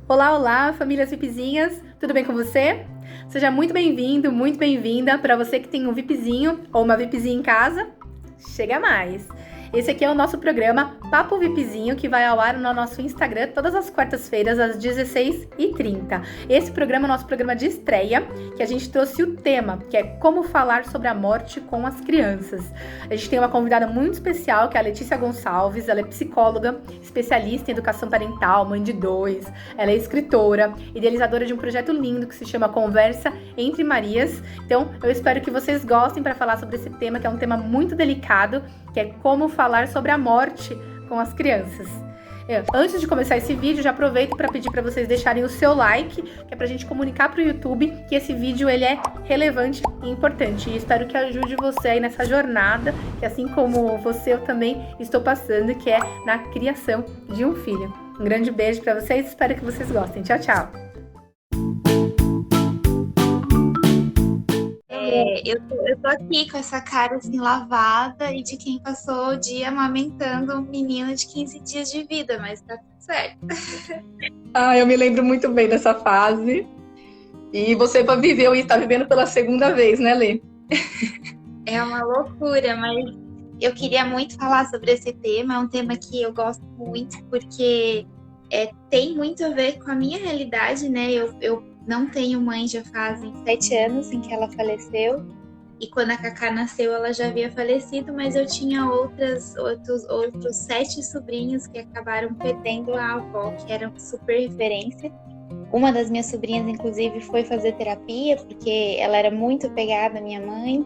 Olá, olá, famílias VIPzinhas, tudo bem com você? Seja muito bem-vindo, muito bem-vinda. Para você que tem um VIPzinho ou uma VIPzinha em casa, chega mais! Esse aqui é o nosso programa Papo VIPzinho, que vai ao ar no nosso Instagram todas as quartas-feiras, às 16h30. Esse programa é o nosso programa de estreia, que a gente trouxe o tema, que é como falar sobre a morte com as crianças. A gente tem uma convidada muito especial, que é a Letícia Gonçalves. Ela é psicóloga, especialista em educação parental, mãe de 2. Ela é escritora, idealizadora de um projeto lindo que se chama Conversa Entre Marias. Então, eu espero que vocês gostem para falar sobre esse tema, que é um tema muito delicado, que é como falar sobre a morte com as crianças. Antes de começar esse vídeo, já aproveito para pedir para vocês deixarem o seu like, que é para a gente comunicar para o YouTube que esse vídeo ele é relevante e importante. E espero que ajude você aí nessa jornada, que assim como você, eu também estou passando, que é na criação de um filho. Um grande beijo para vocês, espero que vocês gostem. Tchau, tchau! Eu tô aqui com essa cara assim lavada e de quem passou o dia amamentando um menino de 15 dias de vida, mas tá tudo certo. Eu me lembro muito bem dessa fase. E você viveu e está vivendo pela segunda vez, né, Lê? É uma loucura, mas eu queria muito falar sobre esse tema. É um tema que eu gosto muito porque tem muito a ver com a minha realidade, né? Eu não tenho mãe, já fazem 7 anos em que ela faleceu. E quando a Cacá nasceu, ela já havia falecido, mas eu tinha outros 7 sobrinhos que acabaram perdendo a avó, que era super referência. Uma das minhas sobrinhas, inclusive, foi fazer terapia, porque ela era muito apegada à minha mãe.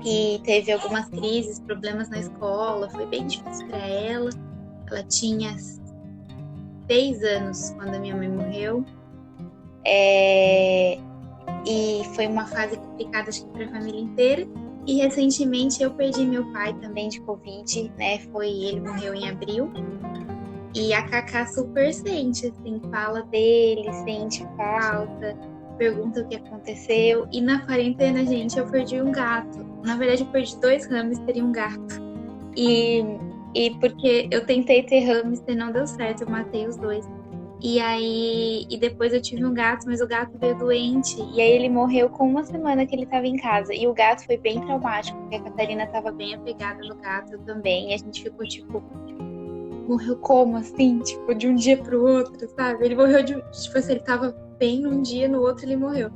E teve algumas crises, problemas na escola, foi bem difícil para ela. Ela tinha 6 anos quando a minha mãe morreu. E foi uma fase complicada, acho que para a família inteira. E recentemente eu perdi meu pai também de Covid, né? Ele morreu em abril. E a Cacá super sente, assim, fala dele, sente falta, pergunta o que aconteceu. E na quarentena, gente, eu perdi um gato. Na verdade, eu perdi 2 hamsters e um gato. E porque eu tentei ter hamster, não deu certo, eu matei os 2. E depois eu tive um gato, mas o gato veio doente. E aí ele morreu com 1 semana que ele estava em casa. E o gato foi bem traumático, porque a Catarina estava bem apegada no gato, eu também. E a gente ficou tipo, morreu como assim? Tipo, de um dia pro outro, sabe? Ele morreu tipo assim, ele tava bem num dia, no outro ele morreu.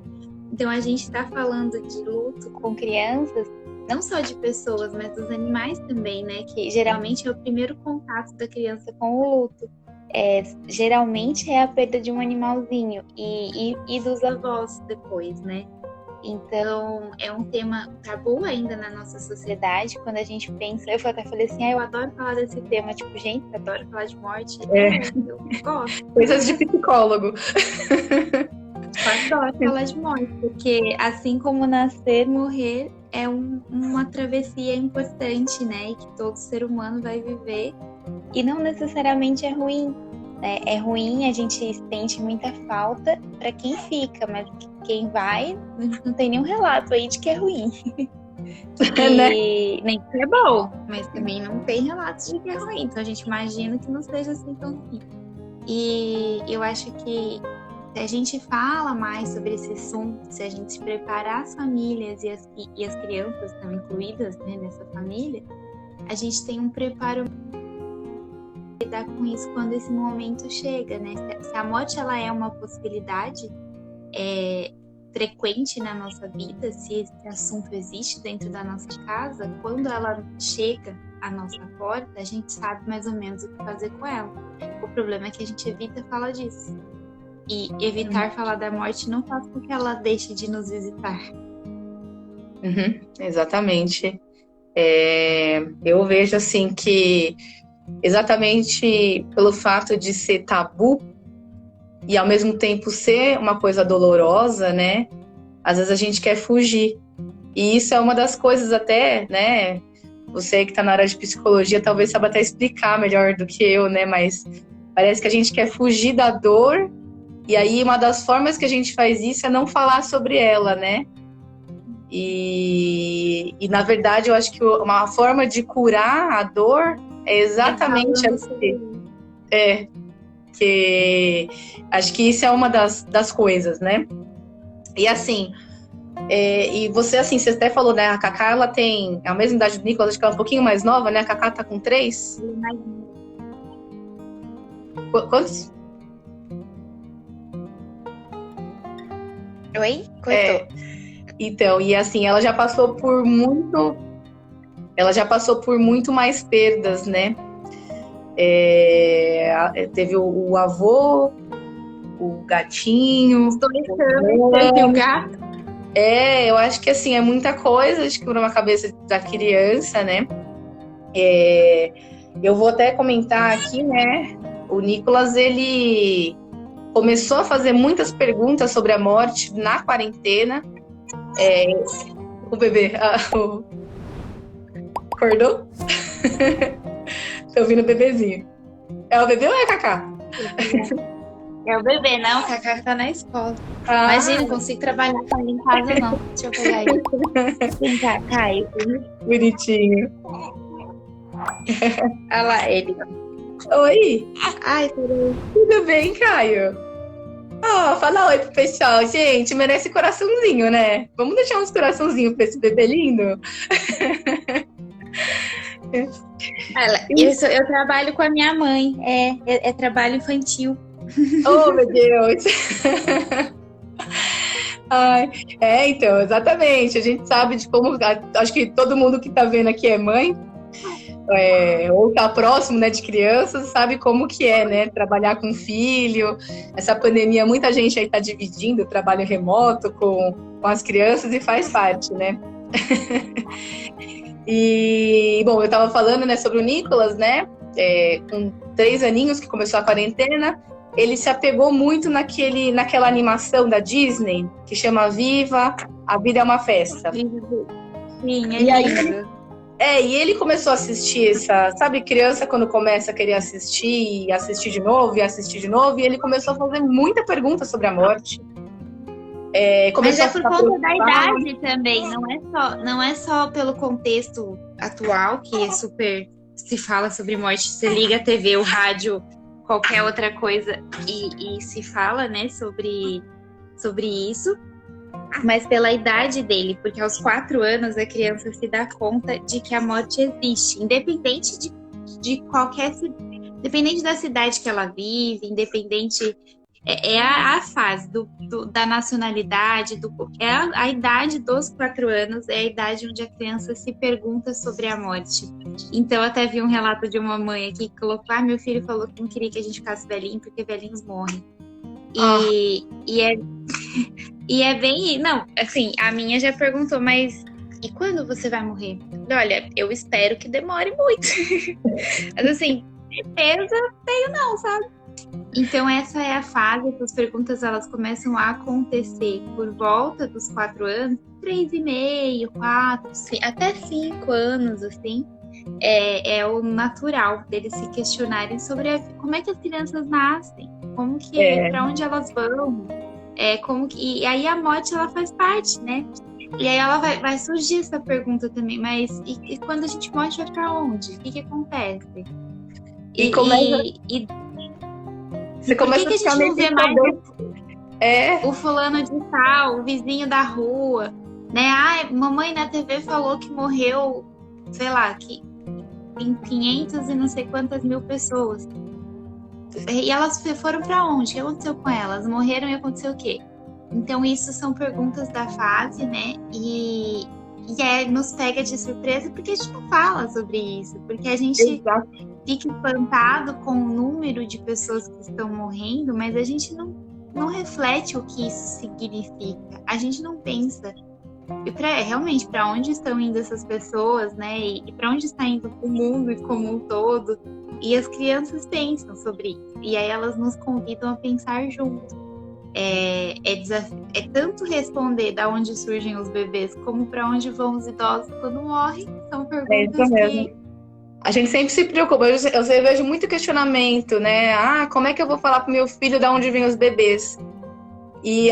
Então a gente tá falando de luto com crianças, não só de pessoas, mas dos animais também, né? Que geralmente é o primeiro contato da criança com o luto. Geralmente é a perda de um animalzinho e dos avós depois, né? Então é um tema tabu ainda na nossa sociedade. Quando a gente pensa, eu até falei assim, eu adoro falar desse tema, tipo, gente, eu adoro falar de morte. Eu gosto. Coisas de psicólogo. Eu adoro falar de morte, porque assim como nascer, morrer é uma travessia importante, né? E que todo ser humano vai viver. E não necessariamente é ruim, né? É ruim, a gente sente muita falta para quem fica, mas quem vai, não tem nenhum relato aí de que é ruim. E nem que é bom, mas também não tem relatos de que é ruim. Então a gente imagina que não seja assim tão ruim. E eu acho que se a gente fala mais sobre esse assunto, se a gente preparar as famílias e as crianças também incluídas, né, nessa família, a gente tem um preparo lidar com isso quando esse momento chega, né? Se a morte ela é uma possibilidade frequente na nossa vida, se esse assunto existe dentro da nossa casa, quando ela chega à nossa porta, a gente sabe mais ou menos o que fazer com ela. O problema é que a gente evita falar disso. E evitar falar da morte não faz com que ela deixe de nos visitar. Exatamente. Eu vejo assim que exatamente pelo fato de ser tabu e ao mesmo tempo ser uma coisa dolorosa, né? Às vezes a gente quer fugir. E isso é uma das coisas até, né? Você que está na área de psicologia talvez saiba até explicar melhor do que eu, né? Mas parece que a gente quer fugir da dor. E aí uma das formas que a gente faz isso é não falar sobre ela, né? E na verdade eu acho que uma forma de curar a dor é exatamente assim. Porque acho que isso é uma das coisas, né? E assim, e você, assim, você até falou, né? A Cacá, ela tem a mesma idade do Nicolas, acho que ela é um pouquinho mais nova, né? A Cacá tá com 3. Quantos? Oi? Cortou. Então, e assim, ela já passou por muito mais perdas, né? Teve o avô, o gatinho. Os 2 anos, teve o gato. Eu acho que assim, é muita coisa, acho que por uma cabeça da criança, né? Eu vou até comentar aqui, né? O Nicolas, ele começou a fazer muitas perguntas sobre a morte na quarentena. O bebê, acordou? Tô ouvindo o bebezinho. É o bebê ou é a Cacá? É o bebê, não. O Cacá tá na escola. Imagina, não consigo trabalhar com ele em casa, não. Deixa eu pegar ele. Vem cá, Caio. Bonitinho. Olha lá ele. Oi. Ai, peraí. Tudo bem, Caio? Fala oi pro pessoal. Gente, merece coraçãozinho, né? Vamos deixar uns coraçãozinhos pra esse bebê lindo? Eu trabalho com a minha mãe. É trabalho infantil. Oh, meu Deus! Então, exatamente. A gente sabe de como... Acho que todo mundo que tá vendo aqui é mãe. Ou tá próximo, né, de crianças, sabe como que é, né, trabalhar com filho. Essa pandemia, muita gente aí tá dividindo o trabalho remoto com as crianças e faz parte, né? E, bom, eu tava falando, né, sobre o Nicolas, né, com 3 aninhos que começou a quarentena, ele se apegou muito naquela animação da Disney, que chama Viva, a Vida é uma Festa. Sim, e aí e ele começou a assistir sabe, criança quando começa a querer assistir, e assistir de novo, e ele começou a fazer muita pergunta sobre a morte. Mas é por conta da idade também, não é só pelo contexto atual, que é super, se fala sobre morte, você liga a TV, o rádio, qualquer outra coisa, e se fala, né, sobre isso, mas pela idade dele, porque aos 4 anos a criança se dá conta de que a morte existe, independente de qualquer, independente da cidade que ela vive, independente, a fase da nacionalidade, a idade dos 4 anos, é a idade onde a criança se pergunta sobre a morte. Então, eu até vi um relato de uma mãe aqui que colocou: meu filho falou que não queria que a gente ficasse velhinho, porque velhinhos morrem. E é bem... Não, assim, a minha já perguntou, mas e quando você vai morrer? Olha, eu espero que demore muito. Mas assim, certeza tenho não, sabe? Então essa é a fase que as perguntas elas começam a acontecer por volta dos 4 anos, 3,5, 4, até 5 anos, assim. É o natural deles se questionarem sobre como é que as crianças nascem, como que para onde elas vão, e aí a morte ela faz parte, né? E aí ela vai surgir essa pergunta também, mas e quando a gente morre, vai para onde? O que acontece? Você começa por que a gente não vê mais o fulano de tal, o vizinho da rua, né? Mamãe na TV falou que morreu, sei lá, que em 500 e não sei quantas mil pessoas. E elas foram para onde? O que aconteceu com elas? Morreram e aconteceu o quê? Então, isso são perguntas da fase, né? E nos pega de surpresa porque a gente não fala sobre isso. Porque a gente fica espantado com o número de pessoas que estão morrendo, mas a gente não reflete o que isso significa. A gente não pensa realmente para onde estão indo essas pessoas, né? E para onde está indo o mundo como um todo. E as crianças pensam sobre isso. E aí elas nos convidam a pensar junto. É tanto responder da onde surgem os bebês, como para onde vão os idosos quando morrem. São perguntas que... A gente sempre se preocupa. Eu vejo muito questionamento, né? Como é que eu vou falar pro meu filho de onde vêm os bebês? E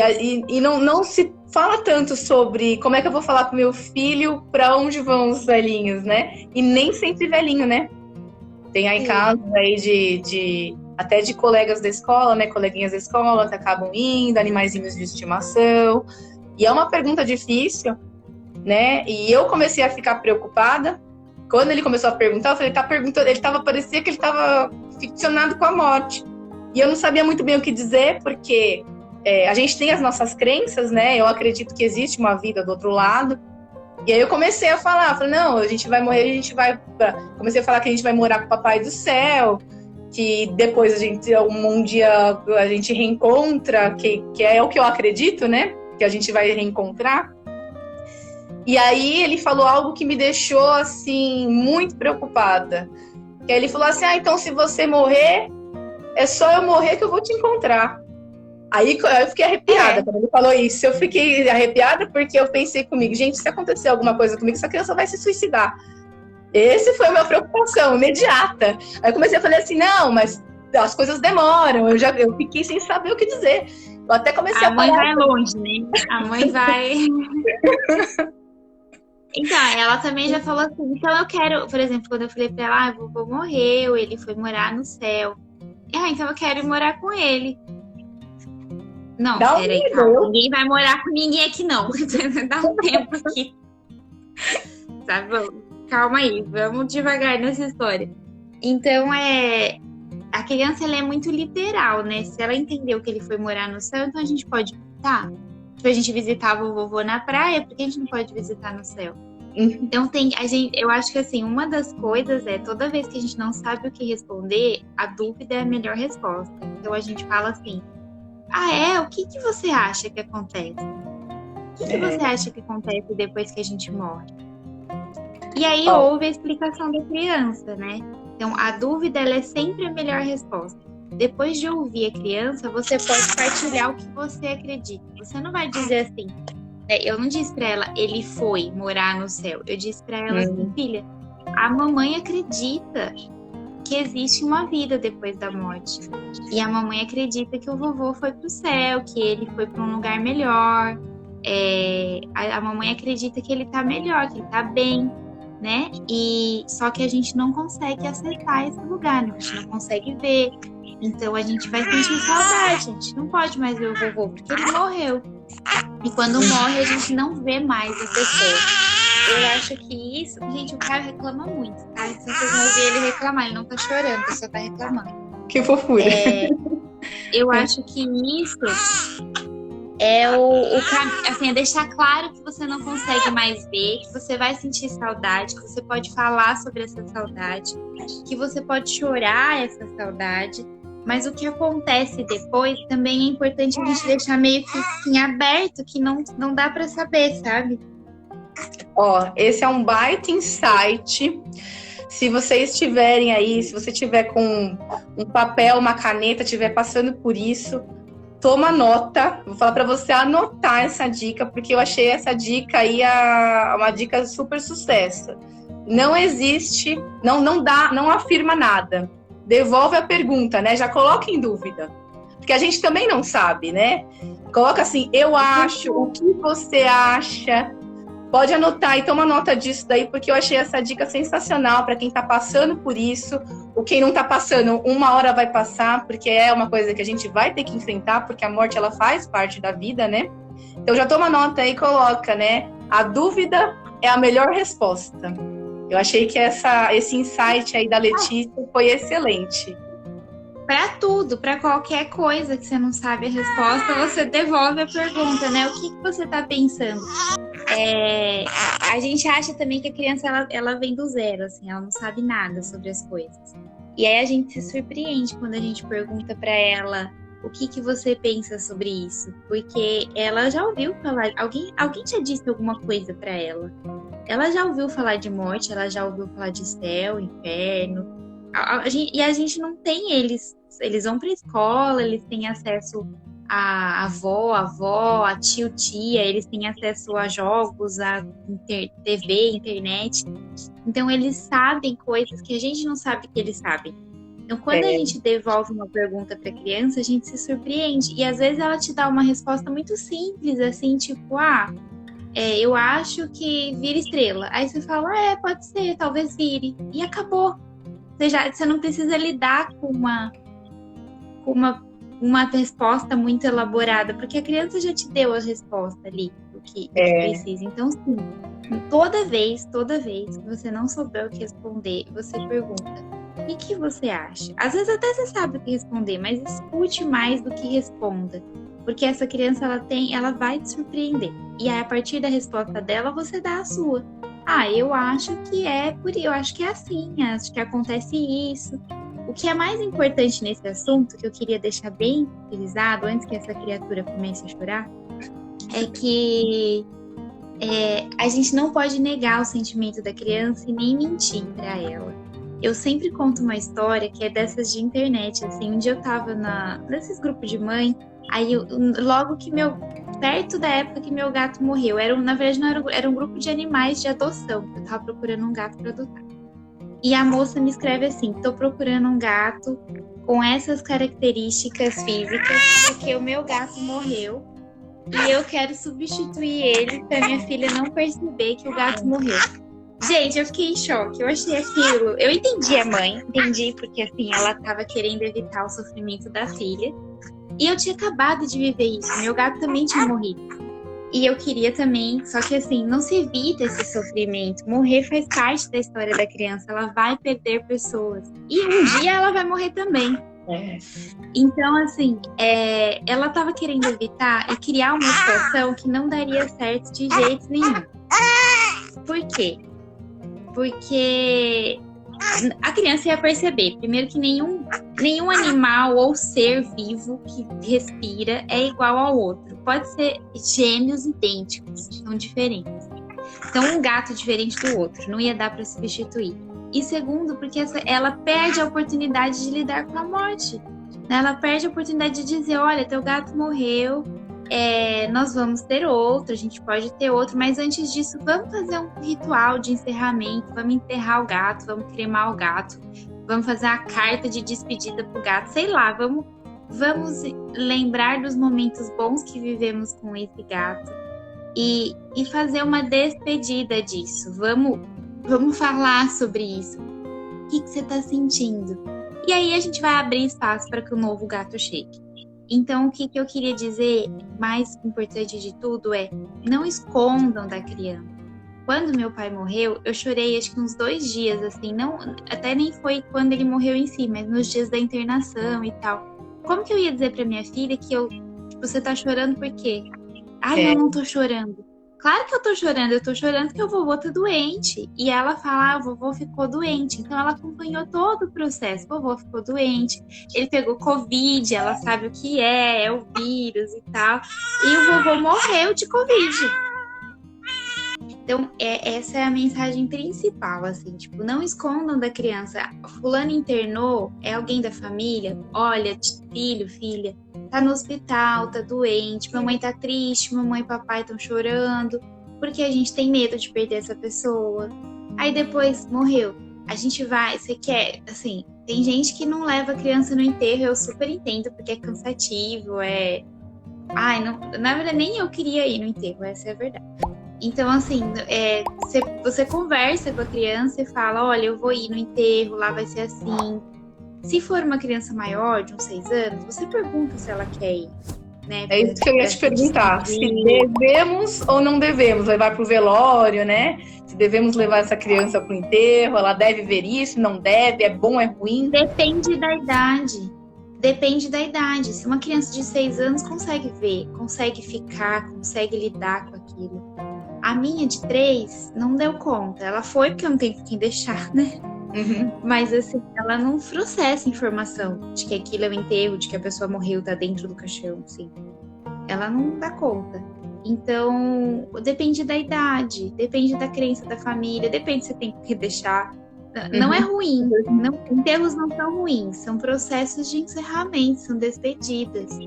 não se fala tanto sobre como é que eu vou falar pro meu filho para onde vão os velhinhos, né? E nem sempre velhinho, né? Tem aí casos aí até de colegas da escola, né, coleguinhas da escola que acabam indo, animaizinhos de estimação. E é uma pergunta difícil, né? E eu comecei a ficar preocupada. Quando ele começou a perguntar, eu falei, tá perguntando, parecia que ele estava ficcionado com a morte. E eu não sabia muito bem o que dizer, porque a gente tem as nossas crenças, né? Eu acredito que existe uma vida do outro lado. E aí eu comecei a falar, falei, não, a gente vai morrer, a gente vai... Comecei a falar que a gente vai morar com o Papai do Céu, que depois um dia a gente reencontra, que é o que eu acredito, né? Que a gente vai reencontrar. E aí ele falou algo que me deixou, assim, muito preocupada. Que aí ele falou assim, então se você morrer, é só eu morrer que eu vou te encontrar. Aí eu fiquei arrepiada quando ele falou isso. Eu fiquei arrepiada porque eu pensei comigo, gente, se acontecer alguma coisa comigo, essa criança vai se suicidar. Essa foi a minha preocupação, imediata. Aí eu comecei a falar assim, não, mas as coisas demoram. Eu fiquei sem saber o que dizer. Eu até comecei a mãe vai longe, né? A mãe vai... Então, ela também já falou assim, então eu quero, por exemplo, quando eu falei pra ela, vovô morreu, ele foi morar no céu. Então eu quero ir morar com ele. Não, peraí, calma. Ninguém vai morar com ninguém aqui, não. Dá um tempo aqui. Sabe? Calma aí, vamos devagar nessa história. Então, a criança, ela é muito literal, né? Se ela entendeu que ele foi morar no céu, então a gente pode visitar. Tipo, a gente visitava o vovô na praia, por que a gente não pode visitar no céu? Então, eu acho que, assim, uma das coisas toda vez que a gente não sabe o que responder, a dúvida é a melhor resposta. Então, a gente fala assim, o que você acha que acontece? O que você acha que acontece depois que a gente morre? E aí houve a explicação da criança, né? Então, a dúvida, ela é sempre a melhor resposta. Depois de ouvir a criança, você pode partilhar o que você acredita. Você não vai dizer assim, eu não disse pra ela, ele foi morar no céu. Eu disse pra ela assim, filha, a mamãe acredita que existe uma vida depois da morte. E a mamãe acredita que o vovô foi pro céu, que ele foi pra um lugar melhor. A mamãe acredita que ele tá melhor, que ele tá bem, né? E só que a gente não consegue acessar esse lugar, né? A gente não consegue ver. Então a gente vai sentir saudade, a gente não pode mais ver o vovô, porque ele morreu. E quando morre, a gente não vê mais a pessoa. Eu acho que isso... Gente, o cara reclama muito, tá? Se vocês não ouvirem ele reclamar, ele não tá chorando, ele só tá reclamando. Que fofura. Eu acho que isso é assim, é deixar claro que você não consegue mais ver, que você vai sentir saudade, que você pode falar sobre essa saudade, que você pode chorar essa saudade, mas o que acontece depois também é importante a gente deixar meio que assim, aberto, que não dá pra saber, sabe? Esse é um baita insight. Se vocês estiverem aí, se você tiver com um papel, uma caneta, estiver passando por isso, toma nota. Vou falar para você anotar essa dica, porque eu achei essa dica aí uma dica super sucesso. Não existe, não afirma nada. Devolve a pergunta, né? Já coloca em dúvida. Porque a gente também não sabe, né? Coloca assim, eu acho, o que você acha? Pode anotar e toma nota disso daí, porque eu achei essa dica sensacional para quem está passando por isso. Ou quem não está passando, uma hora vai passar, porque é uma coisa que a gente vai ter que enfrentar, porque a morte, ela faz parte da vida, né? Então já toma nota aí e coloca, né? A dúvida é a melhor resposta. Eu achei que esse insight aí da Letícia foi excelente. Para tudo, para qualquer coisa que você não sabe a resposta, você devolve a pergunta, né? O que você está pensando? A gente acha também que a criança ela vem do zero, assim, ela não sabe nada sobre as coisas. E aí a gente se surpreende quando a gente pergunta para ela o que você pensa sobre isso, porque ela já ouviu falar, alguém já disse alguma coisa para ela. Ela já ouviu falar de morte, ela já ouviu falar de céu, inferno. E a gente não tem eles vão para escola, eles têm acesso a avó, a tio, tia, eles têm acesso a jogos, a TV, internet. Então, eles sabem coisas que a gente não sabe que eles sabem. Então, quando a gente devolve uma pergunta para a criança, a gente se surpreende. E, às vezes, ela te dá uma resposta muito simples, assim, tipo, eu acho que vira estrela. Aí você fala, pode ser, talvez vire. E acabou. Você não precisa lidar com uma resposta muito elaborada, porque a criança já te deu a resposta ali do que precisa. Então, sim, toda vez que você não souber o que responder, você pergunta: o que você acha? Às vezes até você sabe o que responder, mas escute mais do que responda. Porque essa criança, ela vai te surpreender. E aí, a partir da resposta dela, você dá a sua. Eu acho que eu acho que é assim, acho que acontece isso. O que é mais importante nesse assunto, que eu queria deixar bem frisado, antes que essa criatura comece a chorar, é que a gente não pode negar o sentimento da criança e nem mentir para ela. Eu sempre conto uma história que é dessas de internet, assim, um dia eu tava nesses grupos de mãe. Aí, logo que perto da época que meu gato morreu, na verdade não era um grupo de animais de adoção, eu tava procurando um gato para adotar. E a moça me escreve assim: tô procurando um gato com essas características físicas, porque o meu gato morreu e eu quero substituir ele pra minha filha não perceber que o gato morreu. Gente, eu fiquei em choque, eu achei aquilo. Eu entendi a mãe, porque assim, ela tava querendo evitar o sofrimento da filha. E eu tinha acabado de viver isso, meu gato também tinha morrido. E eu queria também, só que assim, não se evita esse sofrimento. Morrer faz parte da história da criança, ela vai perder pessoas. E um dia ela vai morrer também. Então, assim, ela tava querendo evitar e criar uma situação que não daria certo de jeito nenhum. Por quê? Porque a criança ia perceber, primeiro, que nenhum animal ou ser vivo que respira é igual ao outro. Pode ser gêmeos idênticos, são diferentes. Então, um gato diferente do outro, não ia dar para substituir. E segundo, porque ela perde a oportunidade de lidar com a morte. Ela perde a oportunidade de dizer: olha, teu gato morreu, nós vamos ter outro, a gente pode ter outro, mas antes disso, vamos fazer um ritual de encerramento, vamos enterrar o gato, vamos cremar o gato, vamos fazer a carta de despedida pro gato, sei lá, vamos lembrar dos momentos bons que vivemos com esse gato e fazer uma despedida disso. Vamos falar sobre isso. O que você está sentindo? E aí a gente vai abrir espaço para que o novo gato chegue. Então, o que eu queria dizer, mais importante de tudo, não escondam da criança. Quando meu pai morreu, eu chorei acho que uns 2 dias, assim, até nem foi quando ele morreu em si, mas nos dias da internação e tal. Como que eu ia dizer pra minha filha que você tá chorando por quê? Eu não tô chorando. Claro que eu tô chorando porque o vovô tá doente. E ela fala: o vovô ficou doente. Então ela acompanhou todo o processo. O vovô ficou doente, ele pegou Covid, ela sabe o que é o vírus e tal. E o vovô morreu de Covid. Então, essa é a mensagem principal, assim, não escondam da criança. Fulano internou, é alguém da família, olha, filho, filha, tá no hospital, tá doente, mamãe tá triste, mamãe e papai estão chorando, porque a gente tem medo de perder essa pessoa. Aí depois morreu, a gente vai, você quer, assim, tem gente que não leva a criança no enterro, eu super entendo, porque é cansativo, na verdade nem eu queria ir no enterro, essa é a verdade. Então, assim, você conversa com a criança e fala: olha, eu vou ir no enterro, lá vai ser assim. Se for uma criança maior, de uns 6 anos, você pergunta se ela quer ir. Né? É isso que eu ia te perguntar. Se devemos ou não devemos levar para o velório, né? Se devemos levar essa criança para o enterro, ela deve ver isso, não deve, é bom, é ruim? Depende da idade. Se uma criança de 6 anos consegue ver, consegue ficar, consegue lidar com aquilo. A minha de 3 não deu conta. Ela foi porque eu não tenho com quem deixar, né? Uhum. Mas assim, ela não processa informação de que aquilo é um enterro, de que a pessoa morreu, tá dentro do caixão, assim. Ela não dá conta. Então, depende da idade, depende da crença da família, depende se tem que deixar. Não é ruim. Enterros não são ruins, são processos de encerramento, são despedidas.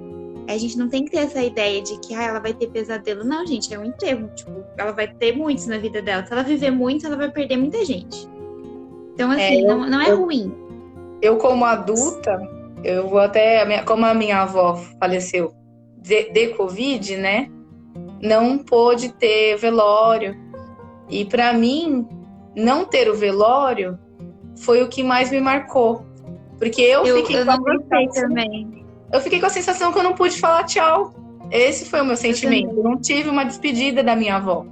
A gente não tem que ter essa ideia de que ela vai ter pesadelo. Não, gente, é um enterro. Ela vai ter muitos na vida dela. Se ela viver muito, ela vai perder muita gente. Então, assim, não é ruim. Eu, como adulta, eu vou até... Como a minha avó faleceu de Covid, né? Não pôde ter velório. E para mim, não ter o velório foi o que mais me marcou. Porque eu fiquei não gostei também. eu fiquei com a sensação que eu não pude falar tchau. Esse foi o meu sentimento. Eu não tive uma despedida da minha avó.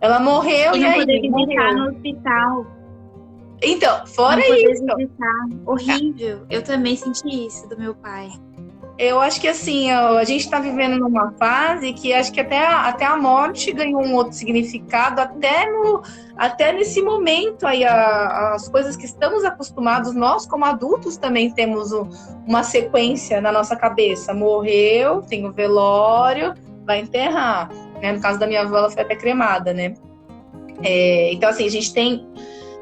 Ela morreu E e não aí? poder visitar Morreu. no hospital. Então, fora Não poder isso, visitar. Horrível. Eu também senti isso do meu pai. eu acho que assim, a gente está vivendo numa fase que acho que até a morte ganhou um outro significado, até nesse momento aí, as coisas que estamos acostumados, nós como adultos também temos uma sequência na nossa cabeça. Morreu, tem o velório, vai enterrar. Né? No caso da minha avó, ela foi até cremada, né? Então, assim, a gente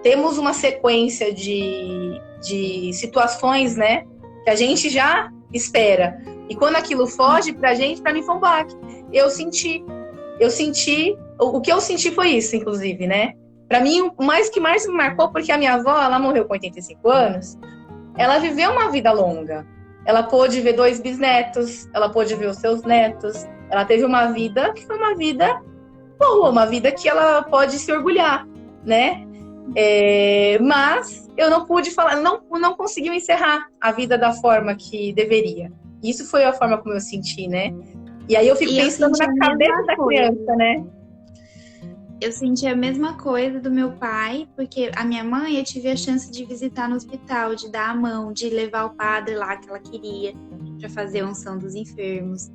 temos uma sequência de situações, né? Que a gente já espera. E quando aquilo foge pra gente, pra mim foi um baque. Eu senti. O que eu senti foi isso, inclusive, né? Pra mim, o que mais me marcou, porque a minha avó, ela morreu com 85 anos, ela viveu uma vida longa. Ela pôde ver 2 bisnetos, ela pôde ver os seus netos. Ela teve uma vida que foi uma vida boa, uma vida que ela pode se orgulhar, né? Mas eu não pude falar, não conseguiu encerrar a vida da forma que deveria. Isso foi a forma como eu senti, né? E aí eu fico pensando na cabeça da criança, né? Eu senti a mesma coisa do meu pai, porque a minha mãe, eu tive a chance de visitar no hospital, de dar a mão, de levar o padre lá que ela queria, para fazer a unção dos enfermos.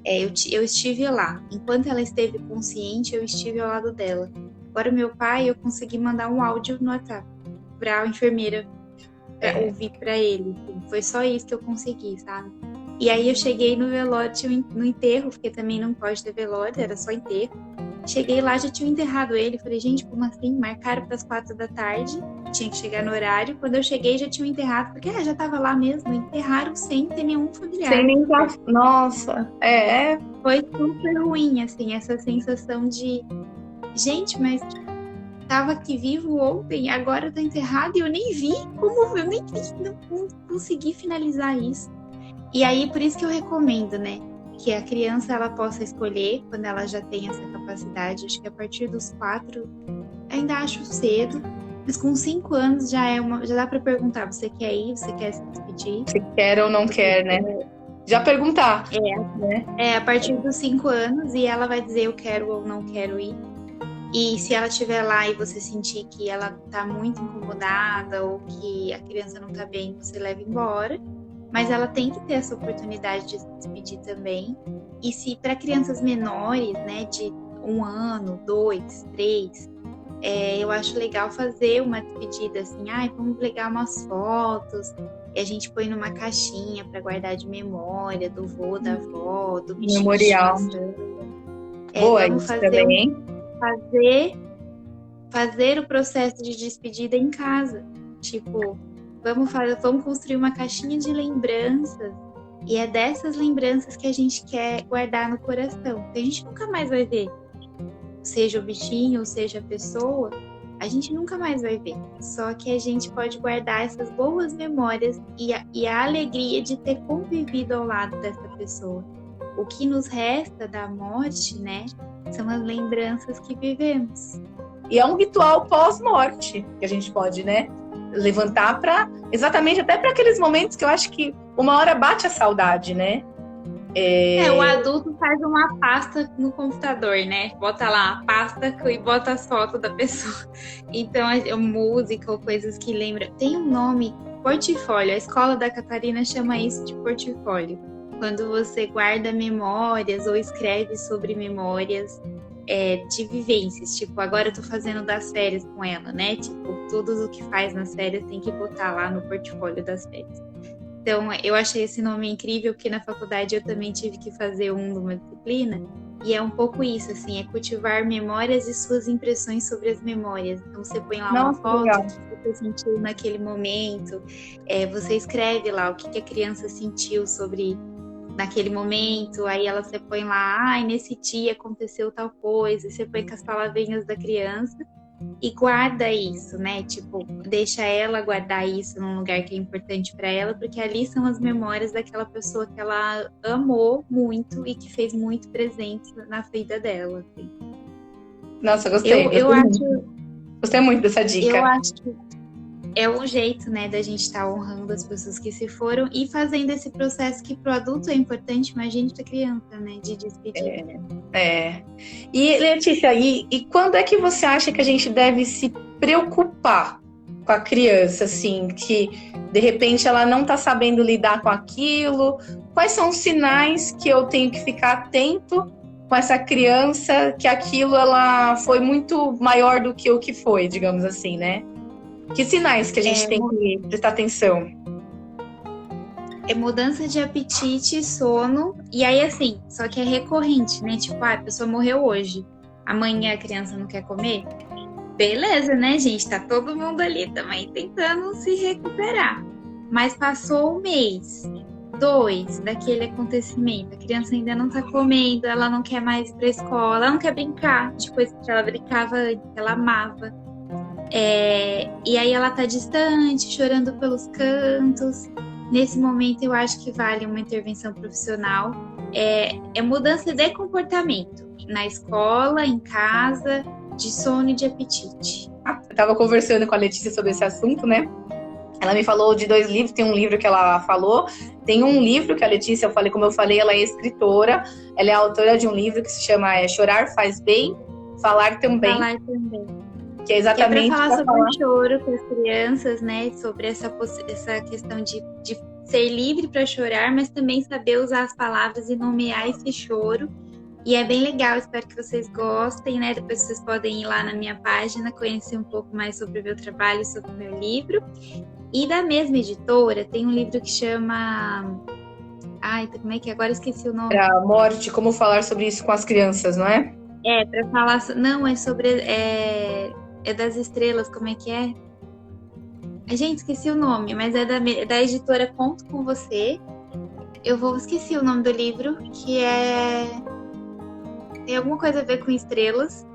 Eu estive lá. Enquanto ela esteve consciente, eu estive ao lado dela. Agora, meu pai, eu consegui mandar um áudio no WhatsApp para a enfermeira ouvir para ele. Foi só isso que eu consegui, sabe? E aí eu cheguei no velório, no enterro, porque também não pode ter velório, era só enterro. Cheguei lá, já tinham enterrado ele. Falei, gente, como assim? Marcaram para as 4 da tarde, tinha que chegar no horário. Quando eu cheguei, já tinham enterrado, porque já tava lá mesmo. Enterraram sem ter nenhum familiar. Sem nem... Nossa, Foi super ruim, assim, essa sensação de... Gente, mas tava aqui vivo ontem, agora tá enterrado e eu nem vi. Como eu nem vi, não consegui finalizar isso. E aí, por isso que eu recomendo, né? Que a criança ela possa escolher quando ela já tem essa capacidade. Acho que a partir dos 4, ainda acho cedo, mas com 5 anos já dá para perguntar: você quer ir? Você quer se despedir? Se quer ou não quer, né? Já perguntar. Né? A partir dos 5 anos, e ela vai dizer eu quero ou não quero ir. E se ela estiver lá e você sentir que ela tá muito incomodada ou que a criança não tá bem, você leva embora. Mas ela tem que ter essa oportunidade de se despedir também. E se para crianças menores, né, de 1 ano, 2, 3, eu acho legal fazer uma despedida assim, vamos pegar umas fotos, e a gente põe numa caixinha para guardar de memória do vô, da avó, do bichinho. Memorial. Boa, vamos isso também. Fazer o processo de despedida em casa. Tipo, vamos construir uma caixinha de lembranças. E é dessas lembranças que a gente quer guardar no coração. Que a gente nunca mais vai ver. Seja o bichinho, ou seja a pessoa, a gente nunca mais vai ver. Só que a gente pode guardar essas boas memórias e a alegria de ter convivido ao lado dessa pessoa. O que nos resta da morte, né, são as lembranças que vivemos. E é um ritual pós-morte que a gente pode, né, levantar para exatamente até para aqueles momentos que eu acho que uma hora bate a saudade, né? O adulto faz uma pasta no computador, né? Bota lá a pasta e bota as fotos da pessoa. Então, música ou coisas que lembram. Tem um nome, portfólio. A escola da Catarina chama isso de portfólio. Quando você guarda memórias ou escreve sobre memórias de vivências. Tipo, agora eu tô fazendo das férias com ela, né? Tipo, tudo o que faz nas férias tem que botar lá no portfólio das férias. Então, eu achei esse nome incrível, porque na faculdade eu também tive que fazer uma disciplina, e é um pouco isso, assim, é cultivar memórias e suas impressões sobre as memórias. Então, você põe lá uma foto que você sentiu naquele momento, você escreve lá o que a criança sentiu sobre naquele momento, aí você põe lá, nesse dia aconteceu tal coisa, você põe com as palavrinhas da criança, e guarda isso, né? Tipo, deixa ela guardar isso num lugar que é importante para ela, porque ali são as memórias daquela pessoa que ela amou muito e que fez muito presente na vida dela. Assim. Nossa, gostei. Gostei muito dessa dica. é um jeito, né, da gente estar honrando as pessoas que se foram e fazendo esse processo que para o adulto é importante, imagine para criança, né, de despedida. E, Letícia, e quando é que você acha que a gente deve se preocupar com a criança, assim, que de repente ela não está sabendo lidar com aquilo? Quais são os sinais que eu tenho que ficar atento com essa criança, que aquilo ela foi muito maior do que o que foi, digamos assim, né? Que sinais que a gente tem que prestar atenção? É mudança de apetite, sono, e aí assim, só que é recorrente, né? Tipo, a pessoa morreu hoje, amanhã a criança não quer comer. Beleza, né, gente? Tá todo mundo ali também tentando se recuperar. Mas passou um mês, 2 daquele acontecimento, a criança ainda não tá comendo, ela não quer mais ir pra escola, ela não quer brincar de coisa que ela brincava antes, que ela amava. E aí ela tá distante, chorando pelos cantos. Nesse momento eu acho que vale uma intervenção profissional. É mudança de comportamento na escola, em casa, de sono e de apetite. Eu estava conversando com a Letícia sobre esse assunto, né? Ela me falou de 2 livros, tem um livro que ela falou, tem um livro que a Letícia, como eu falei, ela é escritora, ela é autora de um livro que se chama Chorar Faz Bem, Falar Também. Falar Também. Que é exatamente para falar sobre o choro com as crianças, né? Sobre essa questão de ser livre para chorar, mas também saber usar as palavras e nomear esse choro. E é bem legal, espero que vocês gostem, né? Depois vocês podem ir lá na minha página, conhecer um pouco mais sobre o meu trabalho, sobre o meu livro. E da mesma editora, tem um livro que chama... como é que é? Agora esqueci o nome. A Morte, como falar sobre isso com as crianças, não é? Para falar... Não, é sobre... É das estrelas, como é que é? Gente, esqueci o nome, mas é da editora Conto com Você. Esqueci o nome do livro, que tem alguma coisa a ver com estrelas.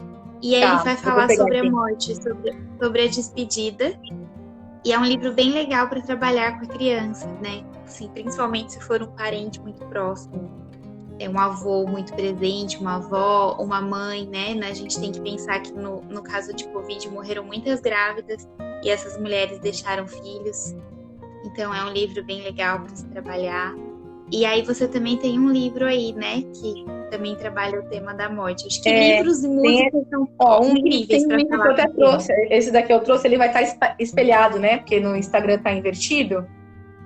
E aí ele vai falar sobre a morte, sobre a despedida. E é um livro bem legal para trabalhar com a criança, né? Assim, principalmente se for um parente muito próximo. Um avô muito presente, uma avó, uma mãe, né? A gente tem que pensar que no caso de Covid morreram muitas grávidas e essas mulheres deixaram filhos. Então é um livro bem legal para se trabalhar. E aí você também tem um livro aí, né? Que também trabalha o tema da morte. Acho que livros e músicas são incríveis para falar. Eu até trouxe, esse daqui eu trouxe, ele vai estar espelhado, né? Porque no Instagram tá invertido.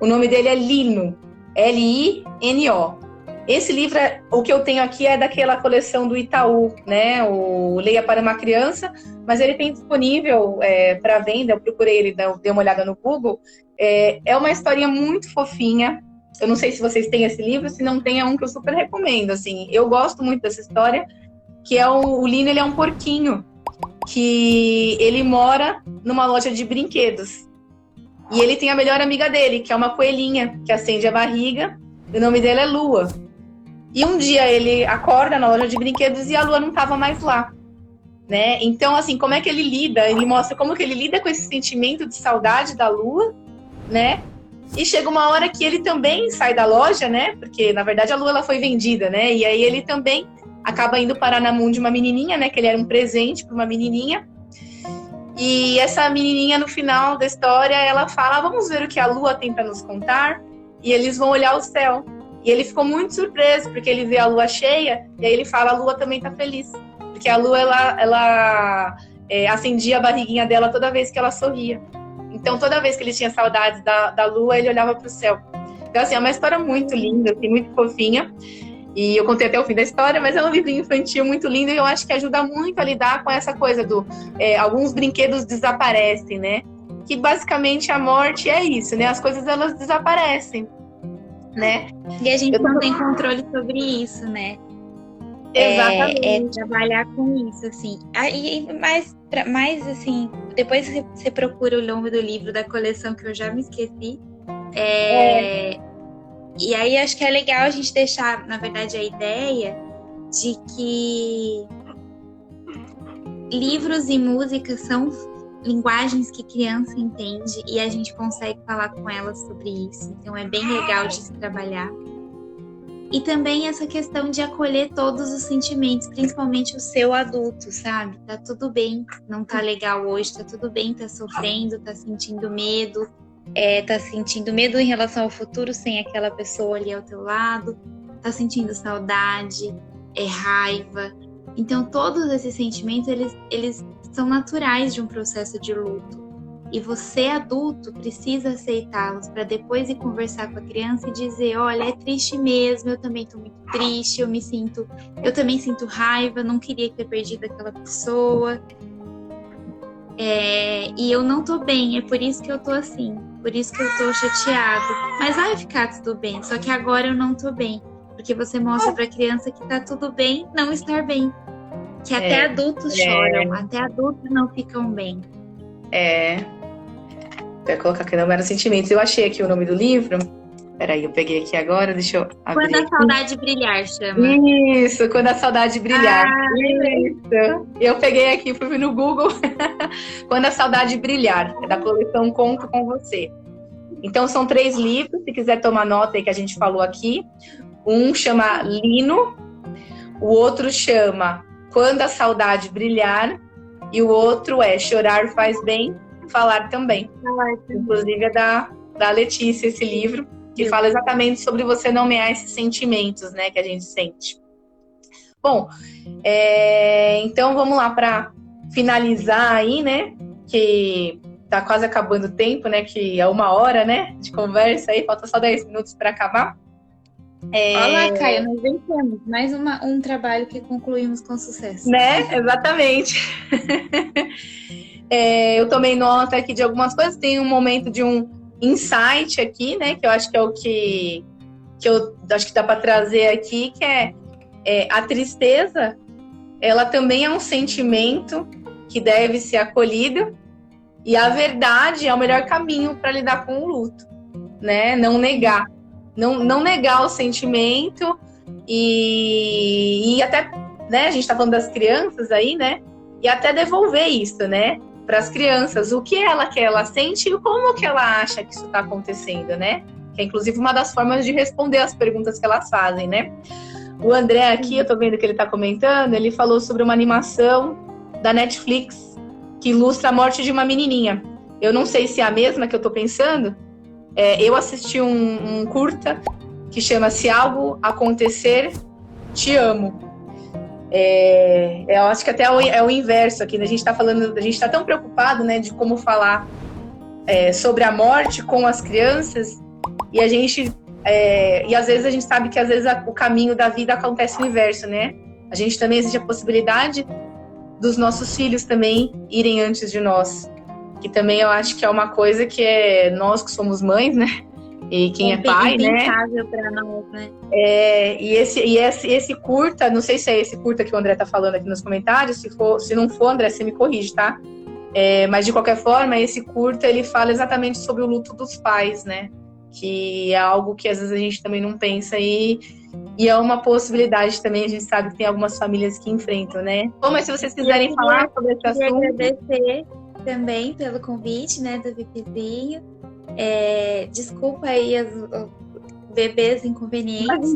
O nome dele é Lino. Lino. Esse livro, o que eu tenho aqui é daquela coleção do Itaú, né? O Leia para uma Criança, mas ele tem disponível para venda. Eu procurei ele, dei uma olhada no Google. É uma historinha muito fofinha. Eu não sei se vocês têm esse livro, se não tem, é um que eu super recomendo. Assim, eu gosto muito dessa história, que é o Lino, ele é um porquinho, que ele mora numa loja de brinquedos. E ele tem a melhor amiga dele, que é uma coelhinha, que acende a barriga, e o nome dele é Lua. E um dia ele acorda na loja de brinquedos e a Lua não estava mais lá, né? Então, assim, como é que ele lida? Ele mostra como que ele lida com esse sentimento de saudade da Lua, né? E chega uma hora que ele também sai da loja, né? Porque, na verdade, a Lua ela foi vendida, né? E aí ele também acaba indo parar na mão de uma menininha, né? Que ele era um presente para uma menininha. E essa menininha, no final da história, ela fala: vamos ver o que a Lua tem para nos contar. E eles vão olhar o céu. E ele ficou muito surpreso, porque ele vê a lua cheia, e aí ele fala: a Lua também tá feliz. Porque a Lua, ela acendia a barriguinha dela toda vez que ela sorria. Então, toda vez que ele tinha saudades da Lua, ele olhava pro céu. Então, assim, é uma história muito linda, assim, muito fofinha. E eu contei até o fim da história, mas é um livrinho infantil muito lindo, e eu acho que ajuda muito a lidar com essa coisa alguns brinquedos desaparecem, né? Que basicamente a morte é isso, né? As coisas, elas desaparecem, né? E a gente não tem controle sobre isso, né? Exatamente. Trabalhar com isso, assim. Mas assim, depois você procura o nome do livro da coleção, que eu já me esqueci. E aí acho que é legal a gente deixar, na verdade, a ideia de que livros e músicas são linguagens que criança entende e a gente consegue falar com elas sobre isso. Então é bem legal de se trabalhar. E também essa questão de acolher todos os sentimentos, principalmente o seu adulto, sabe? Tá tudo bem, não tá legal hoje, tá tudo bem, tá sofrendo, tá sentindo medo, tá sentindo medo em relação ao futuro sem aquela pessoa ali ao teu lado, tá sentindo saudade, raiva. Então, todos esses sentimentos, eles são naturais de um processo de luto. E você, adulto, precisa aceitá-los para depois ir conversar com a criança e dizer, olha, é triste mesmo, eu também estou muito triste, eu também sinto raiva, não queria ter perdido aquela pessoa. E eu não tô bem, é por isso que eu tô assim, por isso que eu tô chateado. Mas vai ficar tudo bem, só que agora eu não tô bem. Porque você mostra para a criança que tá tudo bem não estar bem. Que até adultos choram, até adultos não ficam bem. Vai colocar aqui no Meros Sentimentos. Eu achei aqui o nome do livro. Peraí, eu peguei aqui agora, deixa eu abrir. Quando a Saudade Brilhar, chama. Isso, Quando a Saudade Brilhar. Isso. Eu peguei aqui, fui no Google. Quando a Saudade Brilhar, é da coleção Conto com Você. Então, são 3 livros, se quiser tomar nota aí que a gente falou aqui. Um chama Lino, o outro chama Quando a Saudade Brilhar, e o outro é Chorar Faz Bem, Falar Também. Inclusive é da Letícia esse livro, que fala exatamente sobre você nomear esses sentimentos, né, que a gente sente. Bom, então vamos lá para finalizar aí, né, que tá quase acabando o tempo, né, que é 1 hora, né, de conversa aí, falta só 10 minutos para acabar. Olá, Caio, nós vencemos mais um trabalho que concluímos com sucesso. Né, exatamente. Eu tomei nota aqui de algumas coisas, tem um momento de um insight aqui, né, que eu acho que é o que eu acho que dá para trazer aqui, que é a tristeza, ela também é um sentimento que deve ser acolhido, e a verdade é o melhor caminho para lidar com o luto, né, não negar o sentimento e até, né, a gente está falando das crianças aí, né, e até devolver isso, né, para as crianças, o que ela quer, ela sente e como que ela acha que isso está acontecendo, né, que é inclusive uma das formas de responder as perguntas que elas fazem, né. O André aqui, eu tô vendo que ele está comentando, ele falou sobre uma animação da Netflix que ilustra a morte de uma menininha. Eu não sei se é a mesma que eu tô pensando. Eu assisti um curta que chama Se Algo Acontecer, Te Amo. Eu acho que até é o inverso aqui, né? A gente está tão preocupado, né, de como falar sobre a morte com as crianças, e a gente e às vezes a gente sabe que às vezes o caminho da vida acontece o inverso, né? A gente também existe a possibilidade dos nossos filhos também irem antes de nós. Que também eu acho que é uma coisa que nós que somos mães, né? E quem é pai, né? Pra nós, né? E esse curta, não sei se é esse curta que o André tá falando aqui nos comentários, se não for, André, você me corrige, tá? Mas de qualquer forma, esse curta, ele fala exatamente sobre o luto dos pais, né? Que é algo que às vezes a gente também não pensa e é uma possibilidade também, a gente sabe que tem algumas famílias que enfrentam, né? Bom, mas se vocês quiserem falar sobre esse assunto... Eu agradecer também pelo convite, né, do VIPzinho. Desculpa aí os bebês inconvenientes.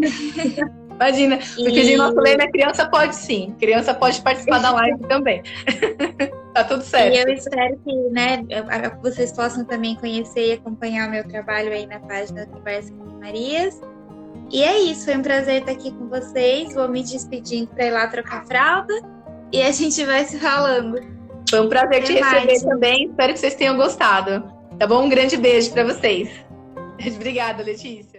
Imagina, o VIPzinho nosso lema é criança pode sim, criança pode participar da live também. Tá tudo certo. E eu espero que, né, vocês possam também conhecer e acompanhar o meu trabalho aí na página Conversa com Marias. E é isso, foi um prazer estar aqui com vocês. Vou me despedindo para ir lá trocar fralda e a gente vai se falando. Foi um prazer te receber também. Espero que vocês tenham gostado. Tá bom? Um grande beijo para vocês. Obrigada, Letícia.